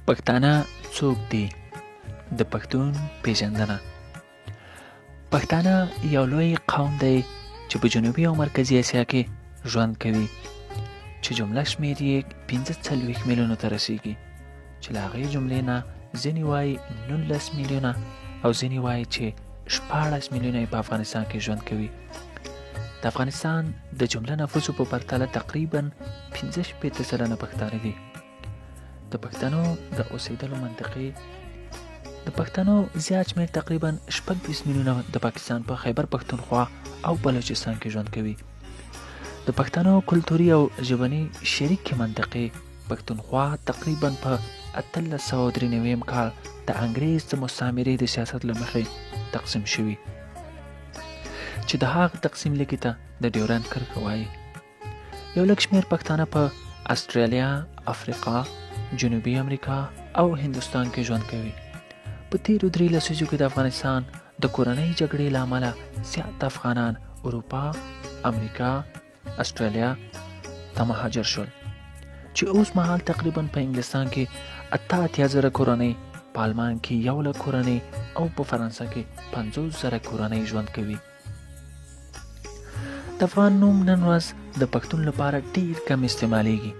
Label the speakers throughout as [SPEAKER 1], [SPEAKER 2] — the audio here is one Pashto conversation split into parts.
[SPEAKER 1] پښتانه څوک دي؟ د پښتون پیژندنه. پښتانه یو لوی قوم دی چې په جنوبي او مرکزي اسیا کې ژوند کوي، چې جمله شمېر یې 45 میلیونو ته رسیږي، چې له هغې جملې نه ځینې وایي 19 میلیونه او ځینې وایي چې 14 میلیونه یې په افغانستان کې ژوند کوي. د افغانستان د جمله نفوسو په پرتله تقریبا 15 سلنه پښتانه دي. د پښتنو د اوسېدلو منطقې د پښتنو زیات شمېر تقریبا 26 میلیونه د پاکستان په خیبر پښتونخوا او بلوچستان کې ژوند کوي. د پښتنو کلتوري او ژبني شریکې منطقې پښتونخوا تقریبا په 1893 کال د انګریز د مستعمرې د سیاست له مخې تقسیم شوي، چې د هغه تقسیم لیکې ته د ډیورنډ کرښه وایي. یو لږ شمېر پښتانه په استرالیا، افریقا، جنوبي امریکا او هندوستان کې ژوند کوي. په تیرو 3 لسیزو کې د افغانستان د کورنۍ جګړې له امله زیات افغانان اروپا، امریکا، استرالیا ته مهاجر شول، چې اوس مهال تقریبا په انګلستان کې 88,000 کورنۍ، په آلمان کې 1,00,000 کورنۍ او په فرانسه کې 50,000 کورنۍ ژوند کوي. د افغان نوم نن ورځ د پښتون لپاره ډیر کم استعمالیږي،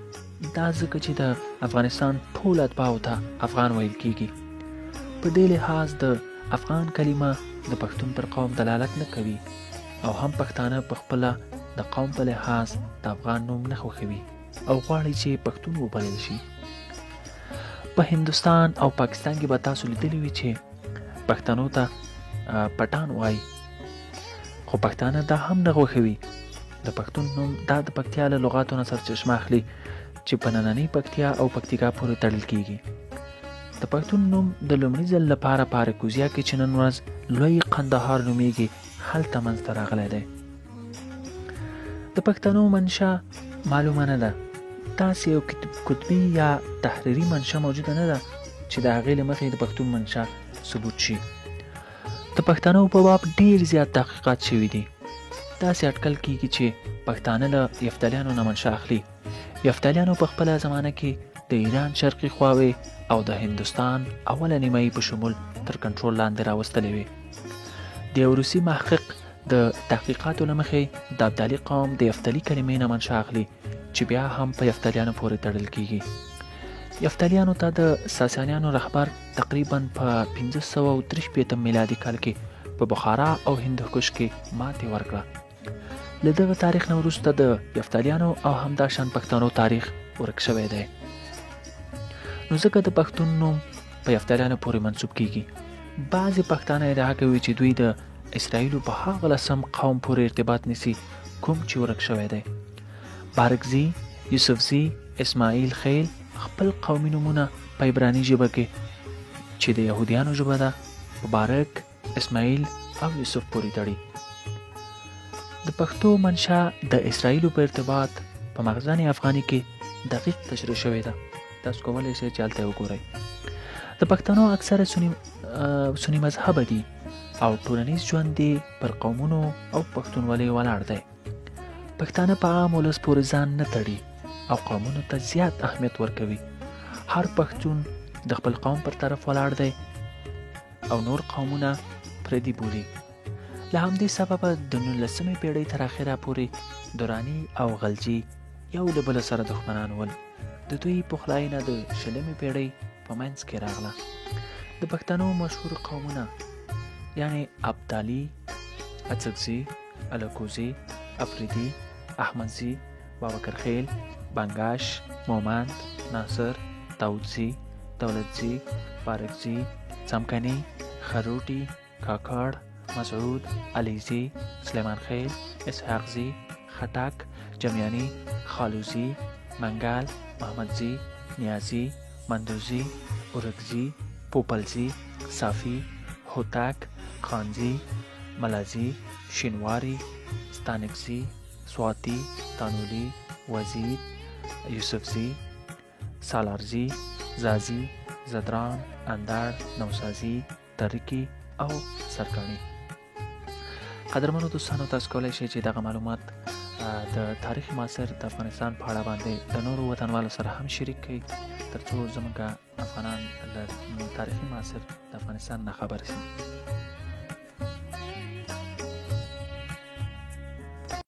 [SPEAKER 1] دا ځکه چې د افغانستان ټول اتباعو ته افغان ویل کیږي. په دې لحاظ د افغان کلمه د پښتون پر قوم دلالت نه کوي او هم پښتانه په خپله د قوم په لحاظ د افغان نوم نه خوښوي او غواړي چې پښتون وبلل شي. په هندوستان او پاکستان کې به تاسو لیدلی وي چې پښتنو ته پټان وایي، خو پښتانه دا هم نه خوښوي. د پښتون نوم دا د پکتیا له لغاتو نه سرچشمه اخلي چې په نننۍ پکتیا او پکتیکا پورې تړل کیږي. د پښتون نوم د لومړي ځل لپاره په اراکوزیا کې چې نن ورځ لوی قندهار نومیږي هلته منځته راغلی دی. د پښتنو منشا معلومه نه ده، داسې یو کتبي یا تحریري منشا موجوده نه ده چې د هغې له مخې د پښتون منشا ثبوت شي. د پښتنو په باب ډیر زیات تحقیقات شوي دي. داسې اټکل کیږي چې پښتانه له یفتلیانو نه منشا اخلي. یفتلیانو په خپله زمانه کې د ایران شرقي خواوې او د هندوستان اوله نیمایي په شمول تر کنټرول لاندې راوستلې وې. د یو روسي محقق د تحقیقاتو له مخې د ابدالي قوم د یفتلي کلمې نه منشا اخلي چې بیا هم په یفتلیانو پورې تړل کیږي. یفتلیانو ته د ساسانیانو رهبر تقریبا په 1563 میلادي کال کې په بخارا او هندوکش کې ماتې ورکړه. له دغه تاریخ نه وروسته د یفتلیانو او همداشان پښتنو تاریخ ورک شوی دی. نو ځکه د پښتون نوم په یفتلیانو پورې منسوب کیږي. بعضې پښتانه ادعا کوي چې دوی د اسرائیلو په هغه لسم قوم پورې ارتباط نیسي کوم چې ورک شوی دی. بارکزي، یوسفزي، اسماعیل خیل خپل قومي نومونه په عبراني ژبه کې چې د یهودیانو ژبه ده په بارک، اسماعیل او یوسف پورې تړي. د پښتو منشا د اسرائیلو په ارتباط په مغزن افغاني کې دقیق تشریح شوې ده. تاسو کولی شئ چې هلته وګورئ. د پښتنو اکثره سني مذهبه دي او ټولنیز ژوند یې پر قومونو او پښتونولۍ ولاړ دی. پښتانه په عام ولس پورې ځان نه تړي او قومونو ته زیات اهمیت ورکوي. هر پښتون د خپل قوم پر طرف ولاړ دی او نور قومونه پردي بولي. له همدې سببه د 19مې پیړۍ تر اخره پورې دراني او غلجي یو له بله سره دښمنان ول. د دوی پخلاینه د 20مې پیړۍ په منځ کې راغله. د پښتنو مشهور قومونه یعنی ابدالي، اڅکزي، الکوزي، افریدي، احمدزي، بابکرخیل، بنګاش، مومند، ناصر، داودزي، دولتزي، بارکزي، څمکني، خروټي، کاکړ، مسعود، علیزي، سلیمان خیل، اسحاقزي، خټک، جمیاني، خالوزي، منګل، محمدزي، نیازي، مندوزي، اورکزي، پوپلزي، صافي، هوتک، خانزي، ملازي، شینواري، ستانکزي، سواتي، تانولي، وزید، یوسفزي، سالارزي، زازي، زدران، اندړ، نوسازي، ترکي او سرکاڼي. قدرمنو دوستانو، تاسو کولی شئ چې دغه معلومات د تاریخ معاصر د افغانستان په اړه باندې د نورو وطنوالو سره هم شریک کړئ ترڅو زموږ افغانان له تاریخي معاصر د افغانستان نه خبر شي.